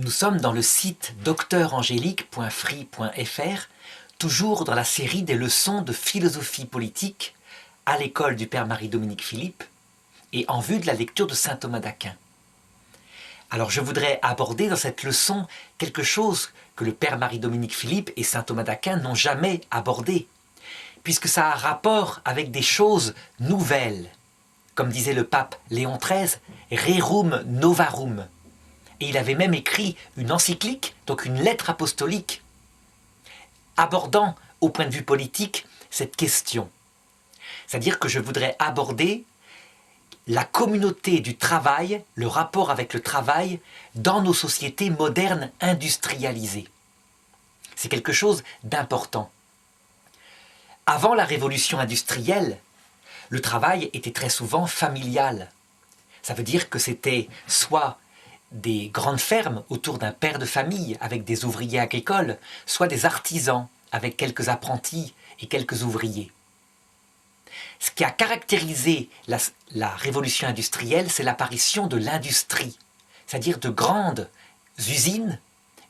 Nous sommes dans le site docteurangélique.free.fr, toujours dans la série des leçons de philosophie politique à l'école du Père Marie-Dominique Philippe et en vue de la lecture de saint Thomas d'Aquin. Alors je voudrais aborder dans cette leçon quelque chose que le Père Marie-Dominique Philippe et saint Thomas d'Aquin n'ont jamais abordé, puisque ça a rapport avec des choses nouvelles. Comme disait le pape Léon XIII, Rerum Novarum. Et il avait même écrit une encyclique, donc une lettre apostolique, abordant au point de vue politique cette question. C'est-à-dire que je voudrais aborder la communauté du travail, le rapport avec le travail dans nos sociétés modernes industrialisées. C'est quelque chose d'important. Avant la révolution industrielle, le travail était très souvent familial. Ça veut dire que c'était soit des grandes fermes autour d'un père de famille avec des ouvriers agricoles, soit des artisans avec quelques apprentis et quelques ouvriers. Ce qui a caractérisé la révolution industrielle, c'est l'apparition de l'industrie, c'est-à-dire de grandes usines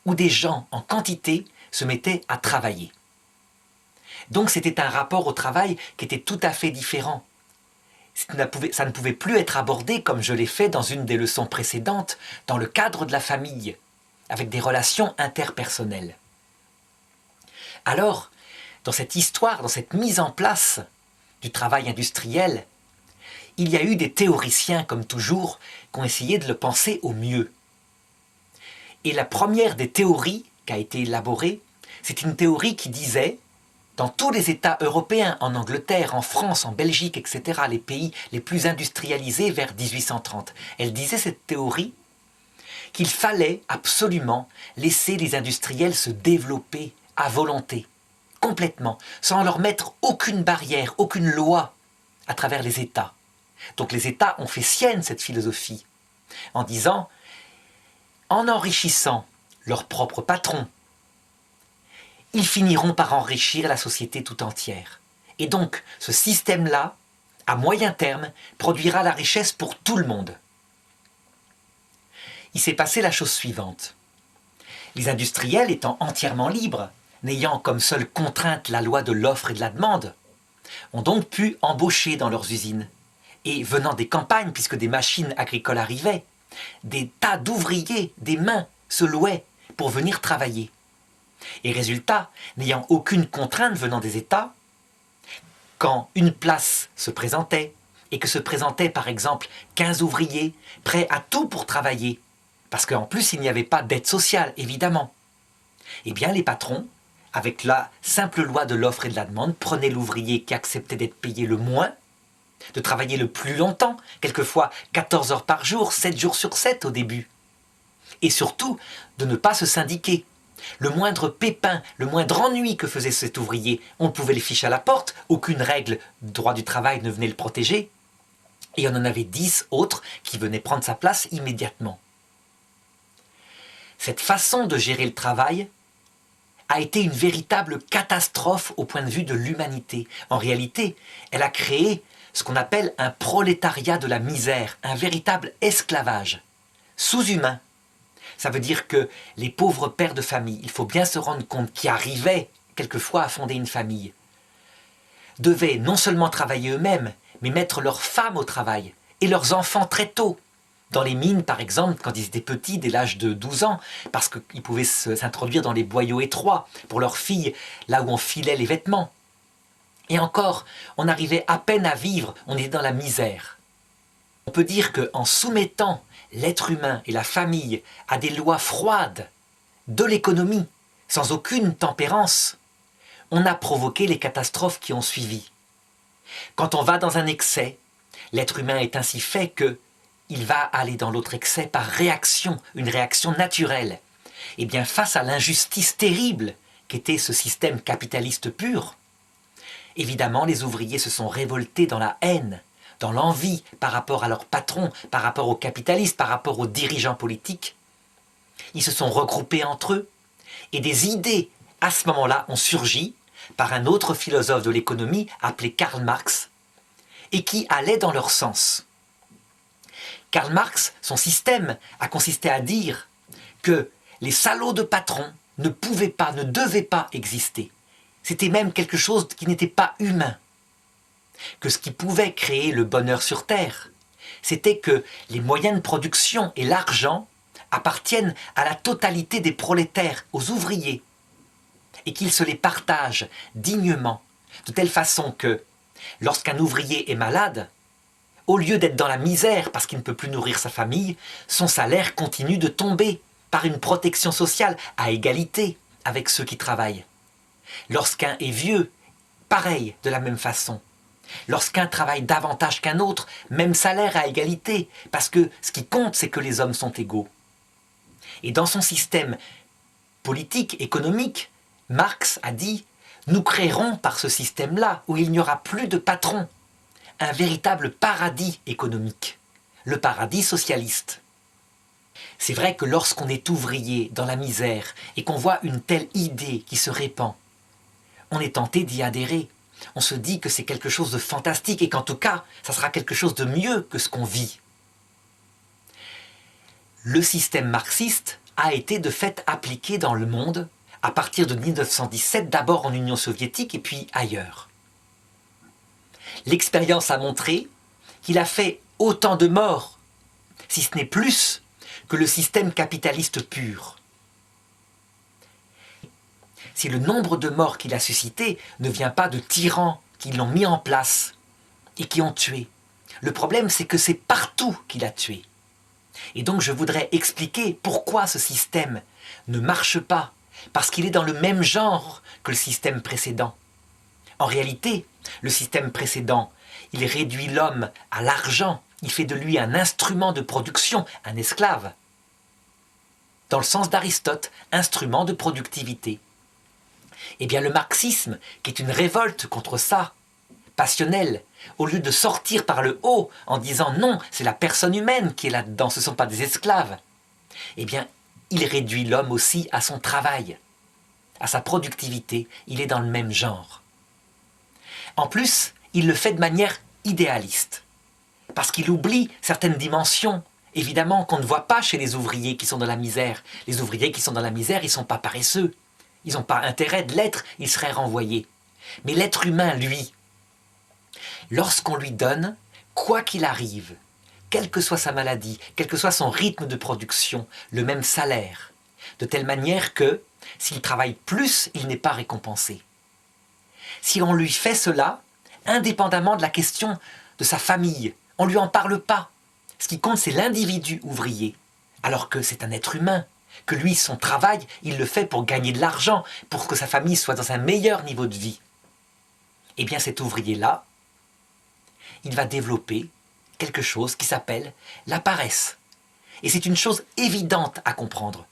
où des gens en quantité se mettaient à travailler. Donc c'était un rapport au travail qui était tout à fait différent. Ça ne pouvait plus être abordé, comme je l'ai fait dans une des leçons précédentes, dans le cadre de la famille, avec des relations interpersonnelles. Alors, dans cette histoire, dans cette mise en place du travail industriel, il y a eu des théoriciens, comme toujours, qui ont essayé de le penser au mieux. Et la première des théories qui a été élaborée, c'est une théorie qui disait, dans tous les États européens, en Angleterre, en France, en Belgique, etc., les pays les plus industrialisés vers 1830, elle disait cette théorie qu'il fallait absolument laisser les industriels se développer à volonté, complètement, sans leur mettre aucune barrière, aucune loi à travers les États. Donc les États ont fait sienne cette philosophie, en disant, en enrichissant leurs propres patrons, ils finiront par enrichir la société tout entière. Et donc, ce système-là, à moyen terme, produira la richesse pour tout le monde. Il s'est passé la chose suivante. Les industriels étant entièrement libres, n'ayant comme seule contrainte la loi de l'offre et de la demande, ont donc pu embaucher dans leurs usines. Et venant des campagnes, puisque des machines agricoles arrivaient, des tas d'ouvriers, des mains, se louaient pour venir travailler. Et résultat, n'ayant aucune contrainte venant des États, quand une place se présentait, et que se présentaient par exemple 15 ouvriers prêts à tout pour travailler, parce qu'en plus il n'y avait pas d'aide sociale, évidemment, eh bien les patrons, avec la simple loi de l'offre et de la demande, prenaient l'ouvrier qui acceptait d'être payé le moins, de travailler le plus longtemps, quelquefois 14 heures par jour, 7 jours sur 7 au début, et surtout de ne pas se syndiquer. Le moindre pépin, le moindre ennui que faisait cet ouvrier, on pouvait le ficher à la porte, aucune règle de droit du travail ne venait le protéger, et on en avait 10 autres qui venaient prendre sa place immédiatement. Cette façon de gérer le travail a été une véritable catastrophe au point de vue de l'humanité. En réalité, elle a créé ce qu'on appelle un prolétariat de la misère, un véritable esclavage, sous-humain. Ça veut dire que les pauvres pères de famille, il faut bien se rendre compte, qui arrivaient quelquefois à fonder une famille, devaient non seulement travailler eux-mêmes, mais mettre leurs femmes au travail et leurs enfants très tôt. Dans les mines, par exemple, quand ils étaient petits, dès l'âge de 12 ans, parce qu'ils pouvaient s'introduire dans les boyaux étroits, pour leurs filles, là où on filait les vêtements. Et encore, on arrivait à peine à vivre, on était dans la misère. On peut dire qu'en soumettant l'être humain et la famille à des lois froides de l'économie, sans aucune tempérance, on a provoqué les catastrophes qui ont suivi. Quand on va dans un excès, l'être humain est ainsi fait qu'il va aller dans l'autre excès par réaction, une réaction naturelle. Et bien face à l'injustice terrible qu'était ce système capitaliste pur, évidemment les ouvriers se sont révoltés dans la haine, dans l'envie par rapport à leurs patrons, par rapport aux capitalistes, par rapport aux dirigeants politiques. Ils se sont regroupés entre eux et des idées, à ce moment-là, ont surgi par un autre philosophe de l'économie appelé Karl Marx et qui allaient dans leur sens. Karl Marx, son système a consisté à dire que les salauds de patrons ne pouvaient pas, ne devaient pas exister. C'était même quelque chose qui n'était pas humain. Que ce qui pouvait créer le bonheur sur Terre, c'était que les moyens de production et l'argent appartiennent à la totalité des prolétaires, aux ouvriers, et qu'ils se les partagent dignement, de telle façon que, lorsqu'un ouvrier est malade, au lieu d'être dans la misère parce qu'il ne peut plus nourrir sa famille, son salaire continue de tomber par une protection sociale à égalité avec ceux qui travaillent. Lorsqu'un est vieux, pareil, de la même façon. Lorsqu'un travaille davantage qu'un autre, même salaire à égalité, parce que ce qui compte, c'est que les hommes sont égaux. Et dans son système politique, économique, Marx a dit « Nous créerons par ce système-là, où il n'y aura plus de patrons, un véritable paradis économique, le paradis socialiste. » C'est vrai que lorsqu'on est ouvrier dans la misère et qu'on voit une telle idée qui se répand, on est tenté d'y adhérer. On se dit que c'est quelque chose de fantastique et qu'en tout cas, ça sera quelque chose de mieux que ce qu'on vit. Le système marxiste a été de fait appliqué dans le monde à partir de 1917, d'abord en Union soviétique et puis ailleurs. L'expérience a montré qu'il a fait autant de morts, si ce n'est plus, que le système capitaliste pur. Si le nombre de morts qu'il a suscité ne vient pas de tyrans qui l'ont mis en place et qui ont tué. Le problème, c'est que c'est partout qu'il a tué. Et donc je voudrais expliquer pourquoi ce système ne marche pas, parce qu'il est dans le même genre que le système précédent. En réalité, le système précédent, il réduit l'homme à l'argent, il fait de lui un instrument de production, un esclave. Dans le sens d'Aristote, instrument de productivité. Eh bien le marxisme, qui est une révolte contre ça, passionnelle, au lieu de sortir par le haut en disant non, c'est la personne humaine qui est là-dedans, ce ne sont pas des esclaves, eh bien il réduit l'homme aussi à son travail, à sa productivité, il est dans le même genre. En plus, il le fait de manière idéaliste, parce qu'il oublie certaines dimensions, évidemment, qu'on ne voit pas chez les ouvriers qui sont dans la misère. Les ouvriers qui sont dans la misère, ils ne sont pas paresseux. Ils n'ont pas intérêt de l'être, ils seraient renvoyés. Mais l'être humain, lui, lorsqu'on lui donne, quoi qu'il arrive, quelle que soit sa maladie, quel que soit son rythme de production, le même salaire, de telle manière que, s'il travaille plus, il n'est pas récompensé. Si on lui fait cela, indépendamment de la question de sa famille, on ne lui en parle pas. Ce qui compte, c'est l'individu ouvrier, alors que c'est un être humain, que lui, son travail, il le fait pour gagner de l'argent, pour que sa famille soit dans un meilleur niveau de vie. Eh bien cet ouvrier-là, il va développer quelque chose qui s'appelle la paresse. Et c'est une chose évidente à comprendre.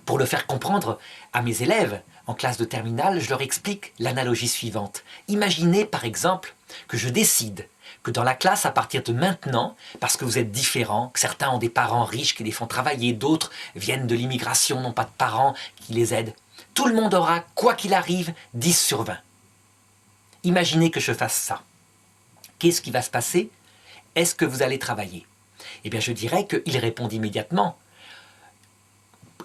Pour le faire comprendre à mes élèves en classe de terminale, je leur explique l'analogie suivante. Imaginez par exemple que je décide que dans la classe, à partir de maintenant, parce que vous êtes différents, que certains ont des parents riches qui les font travailler, d'autres viennent de l'immigration, n'ont pas de parents qui les aident, tout le monde aura, quoi qu'il arrive, 10 sur 20. Imaginez que je fasse ça. Qu'est-ce qui va se passer? Est-ce que vous allez travailler? Eh bien, je dirais qu'il répond immédiatement.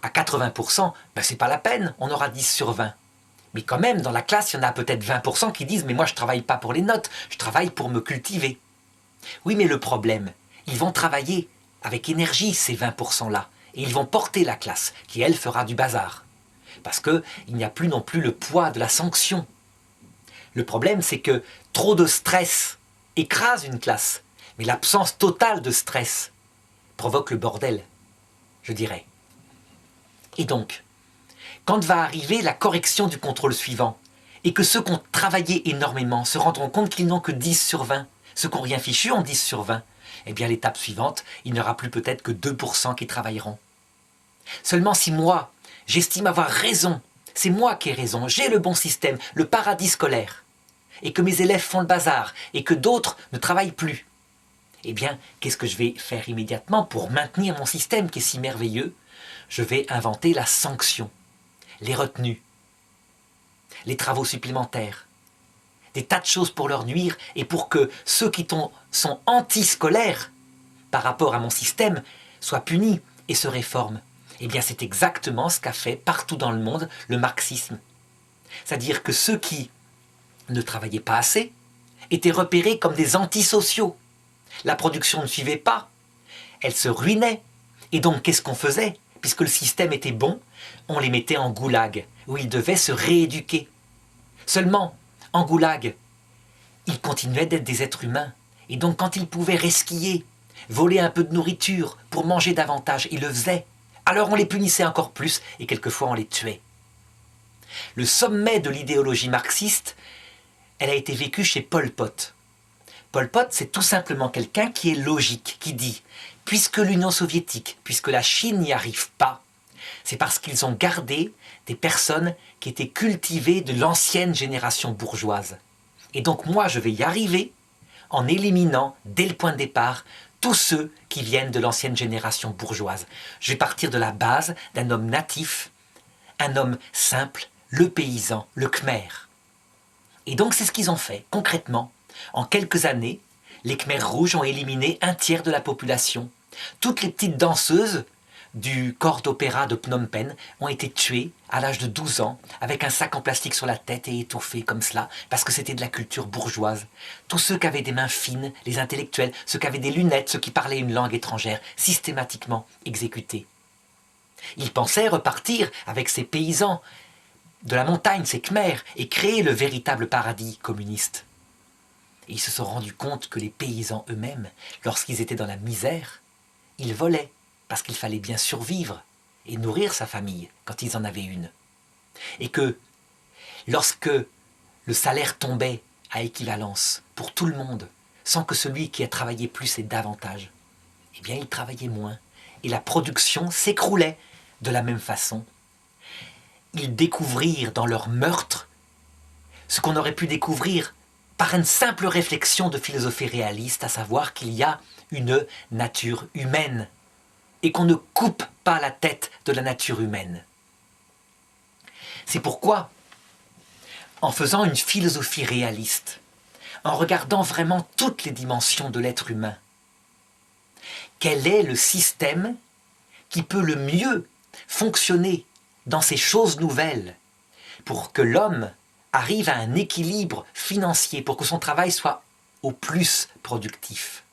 À 80%, ben, c'est pas la peine, on aura 10 sur 20. Mais quand même, dans la classe, il y en a peut-être 20% qui disent « Mais moi, je ne travaille pas pour les notes, je travaille pour me cultiver. » Oui, mais le problème, ils vont travailler avec énergie, ces 20%-là. Et ils vont porter la classe, qui, elle, fera du bazar. Parce qu'il n'y a plus non plus le poids de la sanction. Le problème, c'est que trop de stress écrase une classe. Mais l'absence totale de stress provoque le bordel, je dirais. Et donc, quand va arriver la correction du contrôle suivant, et que ceux qui ont travaillé énormément se rendront compte qu'ils n'ont que 10 sur 20, ceux qui n'ont rien fichu ont 10 sur 20, eh bien l'étape suivante, il n'y aura plus peut-être que 2% qui travailleront. Seulement si moi, j'estime avoir raison, c'est moi qui ai raison, j'ai le bon système, le paradis scolaire, et que mes élèves font le bazar, et que d'autres ne travaillent plus, eh bien, qu'est-ce que je vais faire immédiatement pour maintenir mon système qui est si merveilleux? Je vais inventer la sanction, les retenues, les travaux supplémentaires, des tas de choses pour leur nuire et pour que ceux qui sont anti-scolaires par rapport à mon système soient punis et se réforment. Eh bien, c'est exactement ce qu'a fait partout dans le monde le marxisme. C'est-à-dire que ceux qui ne travaillaient pas assez étaient repérés comme des antisociaux. La production ne suivait pas, elle se ruinait. Et donc, qu'est-ce qu'on faisait? Puisque le système était bon, on les mettait en goulag, où ils devaient se rééduquer. Seulement, en goulag, ils continuaient d'être des êtres humains. Et donc, quand ils pouvaient resquiller, voler un peu de nourriture pour manger davantage, ils le faisaient. Alors on les punissait encore plus et quelquefois on les tuait. Le sommet de l'idéologie marxiste, elle a été vécue chez Pol Pot. Pol Pot, c'est tout simplement quelqu'un qui est logique, qui dit « puisque l'Union soviétique, puisque la Chine n'y arrive pas, c'est parce qu'ils ont gardé des personnes qui étaient cultivées de l'ancienne génération bourgeoise. Et donc moi, je vais y arriver en éliminant, dès le point de départ, tous ceux qui viennent de l'ancienne génération bourgeoise. Je vais partir de la base d'un homme natif, un homme simple, le paysan, le Khmer. » Et donc c'est ce qu'ils ont fait, concrètement. En quelques années, les Khmers rouges ont éliminé un tiers de la population. Toutes les petites danseuses du corps d'opéra de Phnom Penh ont été tuées à l'âge de 12 ans avec un sac en plastique sur la tête et étouffées comme cela parce que c'était de la culture bourgeoise. Tous ceux qui avaient des mains fines, les intellectuels, ceux qui avaient des lunettes, ceux qui parlaient une langue étrangère, systématiquement exécutés. Ils pensaient repartir avec ces paysans de la montagne, ces Khmers, et créer le véritable paradis communiste. Et ils se sont rendus compte que les paysans eux-mêmes, lorsqu'ils étaient dans la misère, ils volaient, parce qu'il fallait bien survivre et nourrir sa famille quand ils en avaient une. Et que lorsque le salaire tombait à équivalence pour tout le monde, sans que celui qui a travaillé plus ait davantage, eh bien il travaillait moins. Et la production s'écroulait de la même façon. Ils découvrirent dans leur meurtre ce qu'on aurait pu découvrir par une simple réflexion de philosophie réaliste, à savoir qu'il y a une nature humaine et qu'on ne coupe pas la tête de la nature humaine. C'est pourquoi, en faisant une philosophie réaliste, en regardant vraiment toutes les dimensions de l'être humain, quel est le système qui peut le mieux fonctionner dans ces choses nouvelles pour que l'homme arrive à un équilibre financier, pour que son travail soit au plus productif?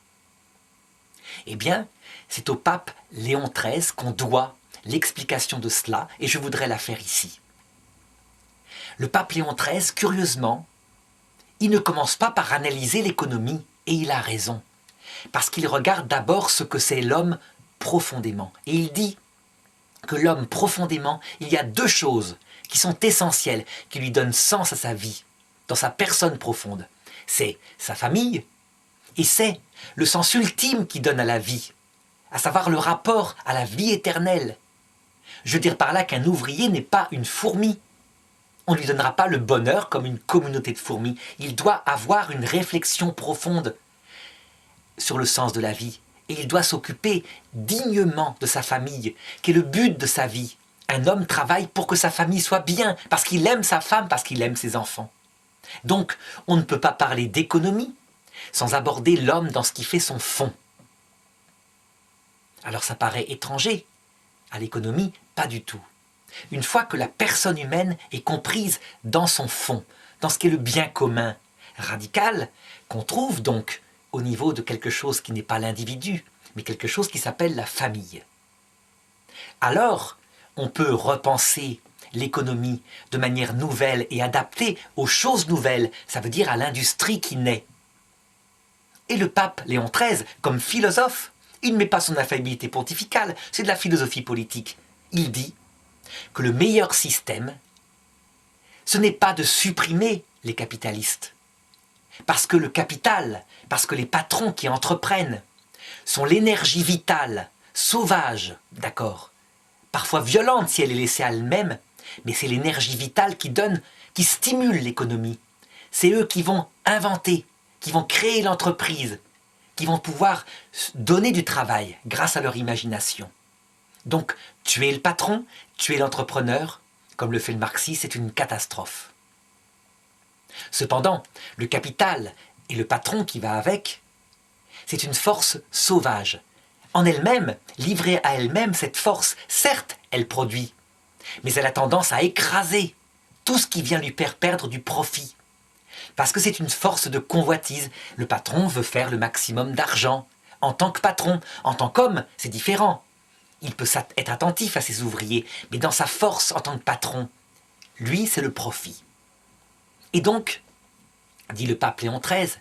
Eh bien, c'est au pape Léon XIII qu'on doit l'explication de cela, et je voudrais la faire ici. Le pape Léon XIII, curieusement, il ne commence pas par analyser l'économie, et il a raison, parce qu'il regarde d'abord ce que c'est l'homme profondément. Et il dit que l'homme profondément, il y a deux choses qui sont essentielles, qui lui donnent sens à sa vie, dans sa personne profonde. C'est sa famille, et c'est le sens ultime qu'il donne à la vie, à savoir le rapport à la vie éternelle. Je veux dire par là qu'un ouvrier n'est pas une fourmi. On ne lui donnera pas le bonheur comme une communauté de fourmis. Il doit avoir une réflexion profonde sur le sens de la vie. Et il doit s'occuper dignement de sa famille, qui est le but de sa vie. Un homme travaille pour que sa famille soit bien, parce qu'il aime sa femme, parce qu'il aime ses enfants. Donc, on ne peut pas parler d'économie sans aborder l'homme dans ce qui fait son fond. Alors ça paraît étranger à l'économie, pas du tout. Une fois que la personne humaine est comprise dans son fond, dans ce qui est le bien commun radical, qu'on trouve donc au niveau de quelque chose qui n'est pas l'individu, mais quelque chose qui s'appelle la famille. Alors, on peut repenser l'économie de manière nouvelle et adaptée aux choses nouvelles, ça veut dire à l'industrie qui naît. Et le pape Léon XIII, comme philosophe, il ne met pas son infaillibilité pontificale, c'est de la philosophie politique. Il dit que le meilleur système, ce n'est pas de supprimer les capitalistes. Parce que le capital, parce que les patrons qui entreprennent sont l'énergie vitale, sauvage, d'accord, parfois violente si elle est laissée à elle-même, mais c'est l'énergie vitale qui donne, qui stimule l'économie. C'est eux qui vont inventer, qui vont créer l'entreprise, qui vont pouvoir donner du travail grâce à leur imagination. Donc, tuer le patron, tuer l'entrepreneur, comme le fait le marxisme, c'est une catastrophe. Cependant, le capital et le patron qui va avec, c'est une force sauvage, En elle-même, livrée à elle-même, cette force, certes, elle produit, mais elle a tendance à écraser tout ce qui vient lui faire perdre du profit. Parce que c'est une force de convoitise. Le patron veut faire le maximum d'argent. En tant que patron, en tant qu'homme, c'est différent. Il peut être attentif à ses ouvriers, mais dans sa force en tant que patron, lui, c'est le profit. Et donc, dit le pape Léon XIII,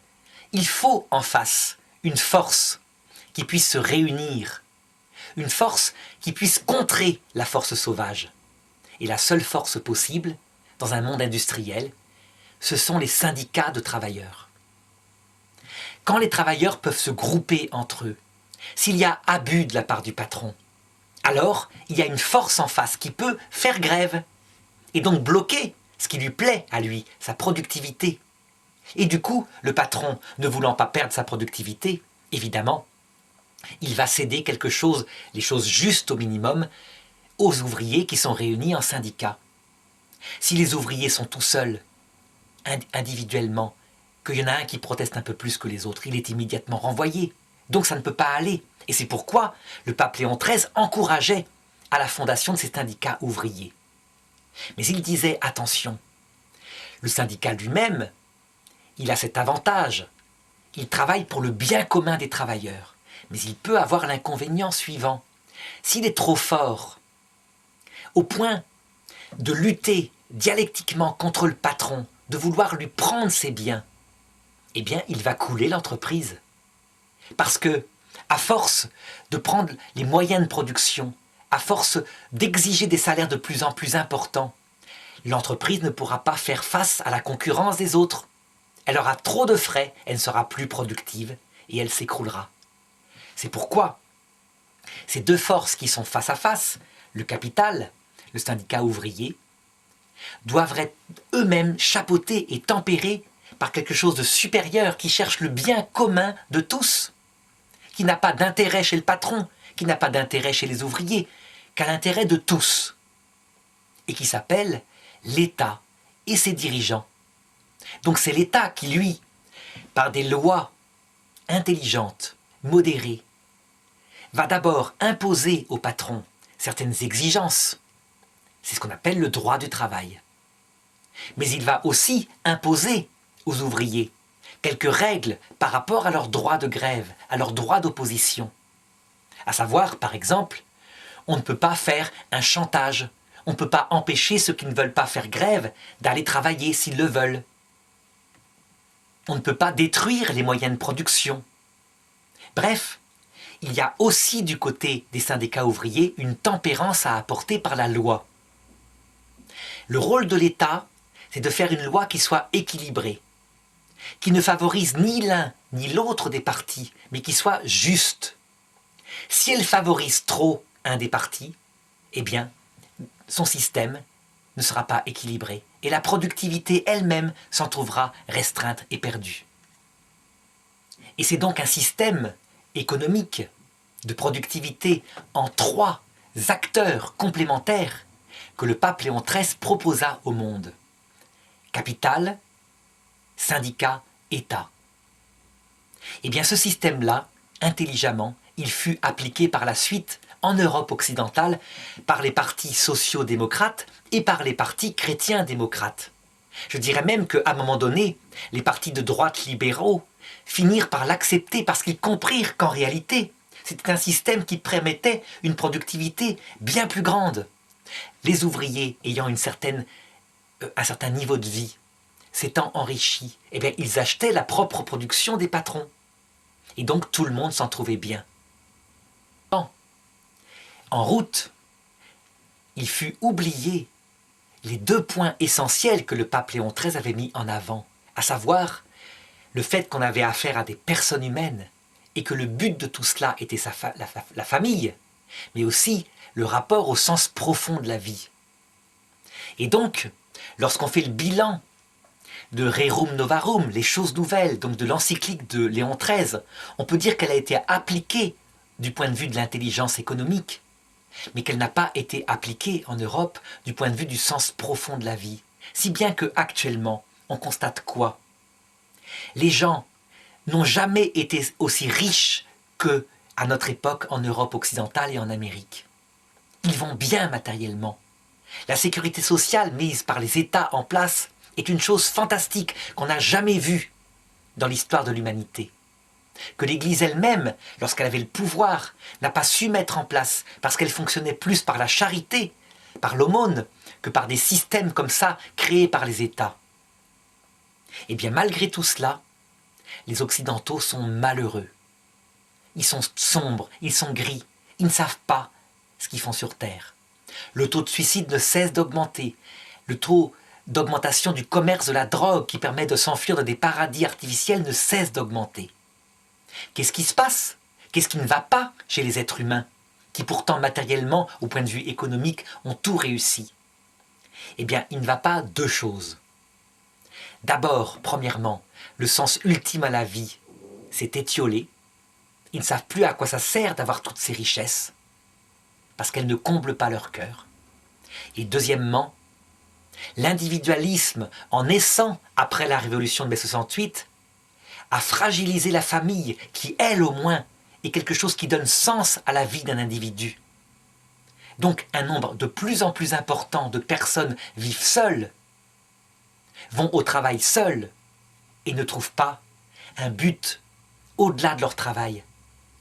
il faut en face une force qui puisse se réunir, une force qui puisse contrer la force sauvage. Et la seule force possible, dans un monde industriel, ce sont les syndicats de travailleurs. Quand les travailleurs peuvent se grouper entre eux, s'il y a abus de la part du patron, alors il y a une force en face qui peut faire grève et donc bloquer ce qui lui plaît à lui, sa productivité. Et du coup, le patron, ne voulant pas perdre sa productivité, évidemment, il va céder quelque chose, les choses justes au minimum, aux ouvriers qui sont réunis en syndicat. Si les ouvriers sont tout seuls, individuellement, qu'il y en a un qui proteste un peu plus que les autres, il est immédiatement renvoyé. Donc ça ne peut pas aller. Et c'est pourquoi le pape Léon XIII encourageait à la fondation de ces syndicats ouvriers. Mais il disait, attention, le syndicat lui-même, il a cet avantage. Il travaille pour le bien commun des travailleurs. Mais il peut avoir l'inconvénient suivant. S'il est trop fort, au point de lutter dialectiquement contre le patron, de vouloir lui prendre ses biens, eh bien, il va couler l'entreprise. Parce que, à force de prendre les moyens de production, à force d'exiger des salaires de plus en plus importants, l'entreprise ne pourra pas faire face à la concurrence des autres. Elle aura trop de frais, elle ne sera plus productive et elle s'écroulera. C'est pourquoi ces deux forces qui sont face à face, le capital, le syndicat ouvrier, doivent être eux-mêmes chapeautés et tempérés par quelque chose de supérieur qui cherche le bien commun de tous, qui n'a pas d'intérêt chez le patron, qui n'a pas d'intérêt chez les ouvriers, qu'à l'intérêt de tous, et qui s'appelle l'État et ses dirigeants. Donc c'est l'État qui, lui, par des lois intelligentes, modérées, va d'abord imposer au patron certaines exigences. C'est ce qu'on appelle le droit du travail. Mais il va aussi imposer aux ouvriers quelques règles par rapport à leur droit de grève, à leur droit d'opposition. À savoir, par exemple, on ne peut pas faire un chantage, on ne peut pas empêcher ceux qui ne veulent pas faire grève d'aller travailler s'ils le veulent. On ne peut pas détruire les moyens de production. Bref, il y a aussi du côté des syndicats ouvriers une tempérance à apporter par la loi. Le rôle de l'État, c'est de faire une loi qui soit équilibrée, qui ne favorise ni l'un ni l'autre des partis, mais qui soit juste. Si elle favorise trop un des partis, eh bien, son système ne sera pas équilibré et la productivité elle-même s'en trouvera restreinte et perdue. Et c'est donc un système économique de productivité en trois acteurs complémentaires que le pape Léon XIII proposa au monde. Capital, syndicat, État. Eh bien ce système-là, intelligemment, il fut appliqué par la suite en Europe occidentale par les partis sociaux-démocrates et par les partis chrétiens-démocrates. Je dirais même qu'à un moment donné, les partis de droite libéraux finirent par l'accepter parce qu'ils comprirent qu'en réalité, c'était un système qui permettait une productivité bien plus grande. Les ouvriers ayant un certain niveau de vie, s'étant enrichis, eh bien, ils achetaient la propre production des patrons. Et donc tout le monde s'en trouvait bien. En route, il fut oublié les deux points essentiels que le pape Léon XIII avait mis en avant, à savoir le fait qu'on avait affaire à des personnes humaines et que le but de tout cela était la famille, mais aussi le rapport au sens profond de la vie. Et donc, lorsqu'on fait le bilan de Rerum Novarum, les choses nouvelles, donc de l'encyclique de Léon XIII, on peut dire qu'elle a été appliquée du point de vue de l'intelligence économique, mais qu'elle n'a pas été appliquée en Europe du point de vue du sens profond de la vie. Si bien qu'actuellement, on constate quoi? Les gens n'ont jamais été aussi riches qu'à à notre époque en Europe occidentale et en Amérique. Ils vont bien matériellement. La sécurité sociale mise par les États en place est une chose fantastique qu'on n'a jamais vue dans l'histoire de l'humanité. Que l'Église elle-même, lorsqu'elle avait le pouvoir, n'a pas su mettre en place parce qu'elle fonctionnait plus par la charité, par l'aumône, que par des systèmes comme ça créés par les États. Et bien malgré tout cela, les Occidentaux sont malheureux. Ils sont sombres, ils sont gris, ils ne savent pas ce qu'ils font sur Terre. Le taux de suicide ne cesse d'augmenter. Le taux d'augmentation du commerce de la drogue qui permet de s'enfuir dans des paradis artificiels ne cesse d'augmenter. Qu'est-ce qui se passe? Qu'est-ce qui ne va pas chez les êtres humains, qui pourtant matériellement, au point de vue économique, ont tout réussi? Eh bien, il ne va pas deux choses. D'abord, premièrement, le sens ultime à la vie s'est étiolé. Ils ne savent plus à quoi ça sert d'avoir toutes ces richesses, parce qu'elles ne comblent pas leur cœur. Et deuxièmement, l'individualisme, en naissant après la révolution de mai 68, a fragilisé la famille, qui, elle au moins, est quelque chose qui donne sens à la vie d'un individu. Donc, un nombre de plus en plus important de personnes vivent seules, vont au travail seules, et ne trouvent pas un but au-delà de leur travail.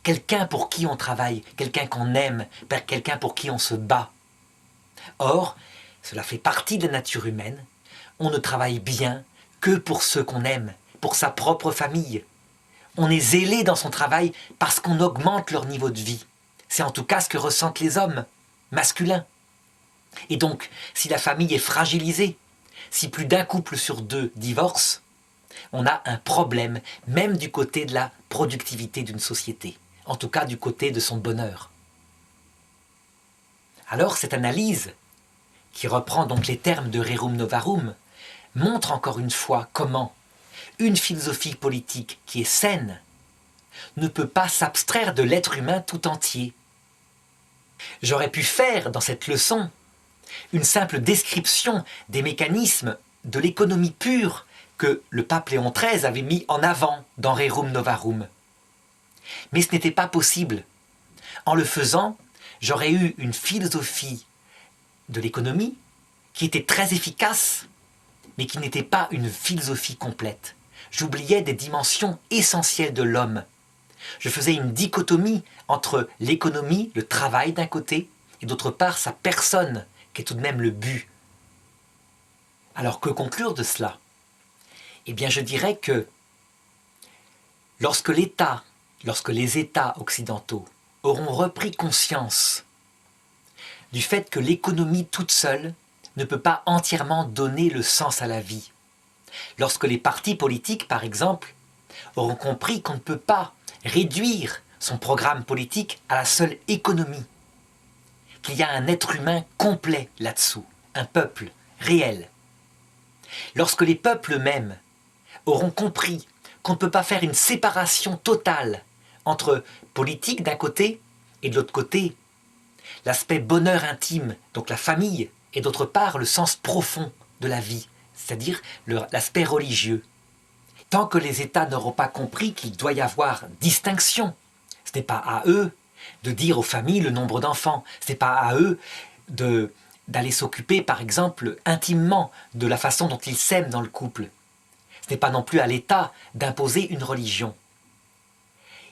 Quelqu'un pour qui on travaille, quelqu'un qu'on aime, quelqu'un pour qui on se bat. Or, cela fait partie de la nature humaine. On ne travaille bien que pour ceux qu'on aime, pour sa propre famille. On est zélé dans son travail parce qu'on augmente leur niveau de vie. C'est en tout cas ce que ressentent les hommes masculins. Et donc, si la famille est fragilisée, si plus d'un couple sur deux divorce, on a un problème, même du côté de la productivité d'une société. En tout cas, du côté de son bonheur. Alors, cette analyse, qui reprend donc les termes de Rerum Novarum, montre encore une fois comment une philosophie politique qui est saine ne peut pas s'abstraire de l'être humain tout entier. J'aurais pu faire dans cette leçon une simple description des mécanismes de l'économie pure que le pape Léon XIII avait mis en avant dans Rerum Novarum. Mais ce n'était pas possible. En le faisant, j'aurais eu une philosophie de l'économie qui était très efficace, mais qui n'était pas une philosophie complète. J'oubliais des dimensions essentielles de l'homme. Je faisais une dichotomie entre l'économie, le travail d'un côté, et d'autre part sa personne, qui est tout de même le but. Alors que conclure de cela? Eh bien je dirais que lorsque les États occidentaux auront repris conscience du fait que l'économie toute seule ne peut pas entièrement donner le sens à la vie, lorsque les partis politiques, par exemple, auront compris qu'on ne peut pas réduire son programme politique à la seule économie, qu'il y a un être humain complet là-dessous, un peuple réel. Lorsque les peuples eux-mêmes auront compris qu'on ne peut pas faire une séparation totale entre politique d'un côté et de l'autre côté, l'aspect bonheur intime, donc la famille, et d'autre part le sens profond de la vie, c'est-à-dire l'aspect religieux. Tant que les États n'auront pas compris qu'il doit y avoir distinction, ce n'est pas à eux de dire aux familles le nombre d'enfants, ce n'est pas à eux d'aller s'occuper par exemple intimement de la façon dont ils s'aiment dans le couple. Ce n'est pas non plus à l'État d'imposer une religion.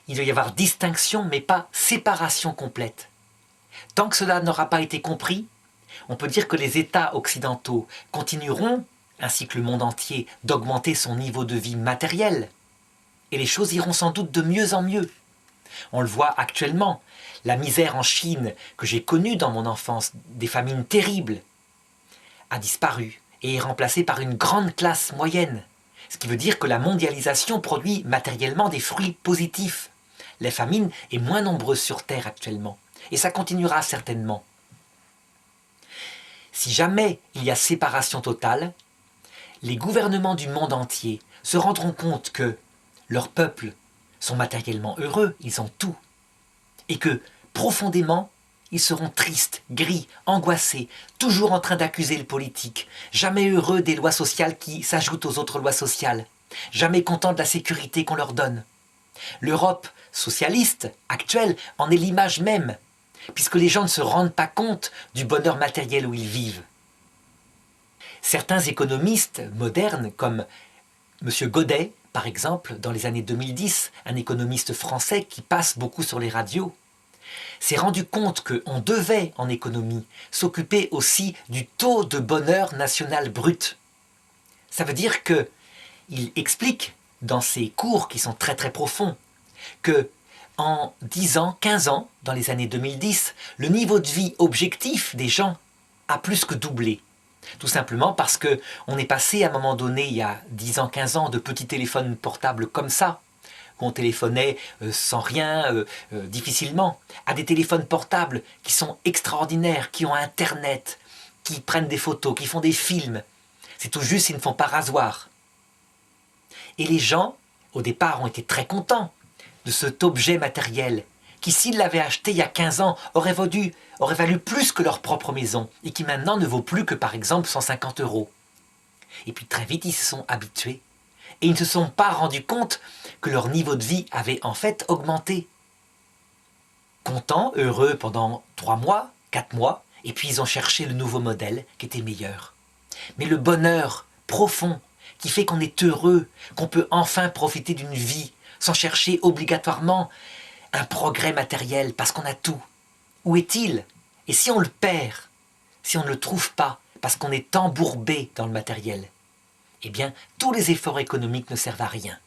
Il doit y avoir distinction mais pas séparation complète. Tant que cela n'aura pas été compris, on peut dire que les États occidentaux continueront, ainsi que le monde entier, d'augmenter son niveau de vie matériel. Et les choses iront sans doute de mieux en mieux. On le voit actuellement, la misère en Chine que j'ai connue dans mon enfance, des famines terribles, a disparu et est remplacée par une grande classe moyenne. Ce qui veut dire que la mondialisation produit matériellement des fruits positifs. La famine est moins nombreuse sur Terre actuellement. Et ça continuera certainement. Si jamais il y a séparation totale, les gouvernements du monde entier se rendront compte que leurs peuples sont matériellement heureux, ils ont tout, et que profondément, ils seront tristes, gris, angoissés, toujours en train d'accuser le politique, jamais heureux des lois sociales qui s'ajoutent aux autres lois sociales, jamais contents de la sécurité qu'on leur donne. L'Europe socialiste actuelle en est l'image même, puisque les gens ne se rendent pas compte du bonheur matériel où ils vivent. Certains économistes modernes, comme M. Godet, par exemple, dans les années 2010, un économiste français qui passe beaucoup sur les radios, s'est rendu compte qu'on devait, en économie, s'occuper aussi du taux de bonheur national brut. Ça veut dire qu'il explique, dans ses cours qui sont très très profonds, que en 10 ans, 15 ans, dans les années 2010, le niveau de vie objectif des gens a plus que doublé. Tout simplement parce qu'on est passé à un moment donné, il y a 10 ans, 15 ans, de petits téléphones portables comme ça, où on téléphonait sans rien, difficilement, à des téléphones portables qui sont extraordinaires, qui ont Internet, qui prennent des photos, qui font des films. C'est tout juste, ils ne font pas rasoir. Et les gens, au départ, ont été très contents de cet objet matériel qui, s'ils l'avaient acheté il y a 15 ans, aurait valu plus que leur propre maison et qui maintenant ne vaut plus que par exemple 150 €. Et puis très vite, ils se sont habitués et ils ne se sont pas rendus compte que leur niveau de vie avait en fait augmenté. Contents, heureux pendant 3 mois, 4 mois, et puis ils ont cherché le nouveau modèle qui était meilleur. Mais le bonheur profond qui fait qu'on est heureux, qu'on peut enfin profiter d'une vie sans chercher obligatoirement un progrès matériel parce qu'on a tout. Où est-il? Et si on le perd, si on ne le trouve pas parce qu'on est embourbé dans le matériel, eh bien tous les efforts économiques ne servent à rien.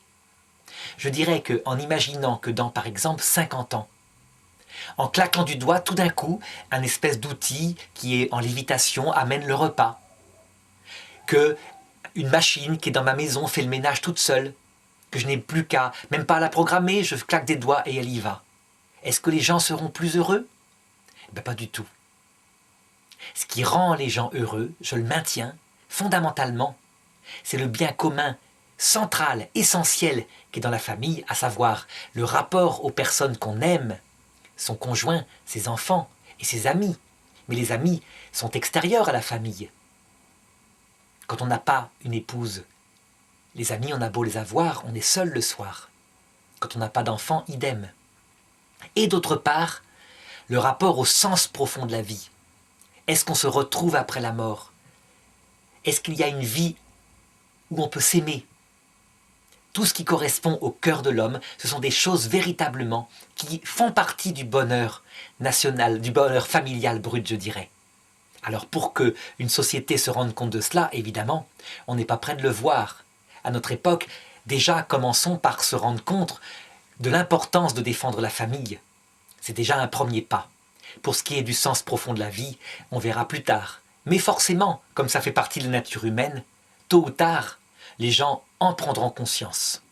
Je dirais qu'en imaginant que dans par exemple 50 ans, en claquant du doigt, tout d'un coup, un espèce d'outil qui est en lévitation amène le repas, que une machine qui est dans ma maison fait le ménage toute seule, que je n'ai plus qu'à, même pas à la programmer, je claque des doigts et elle y va. Est-ce que les gens seront plus heureux? Ben pas du tout. Ce qui rend les gens heureux, je le maintiens, fondamentalement, c'est le bien commun, central, essentiel, qui est dans la famille, à savoir le rapport aux personnes qu'on aime, son conjoint, ses enfants et ses amis. Mais les amis sont extérieurs à la famille. Quand on n'a pas une épouse, les amis, on a beau les avoir, on est seul le soir. Quand on n'a pas d'enfant, idem. Et d'autre part, le rapport au sens profond de la vie. Est-ce qu'on se retrouve après la mort? Est-ce qu'il y a une vie où on peut s'aimer? Tout ce qui correspond au cœur de l'homme, ce sont des choses véritablement qui font partie du bonheur national, du bonheur familial brut, je dirais. Alors pour qu'une société se rende compte de cela, évidemment, on n'est pas prêt de le voir. À notre époque, déjà commençons par se rendre compte de l'importance de défendre la famille. C'est déjà un premier pas. Pour ce qui est du sens profond de la vie, on verra plus tard. Mais forcément, comme ça fait partie de la nature humaine, tôt ou tard, les gens en prendront conscience.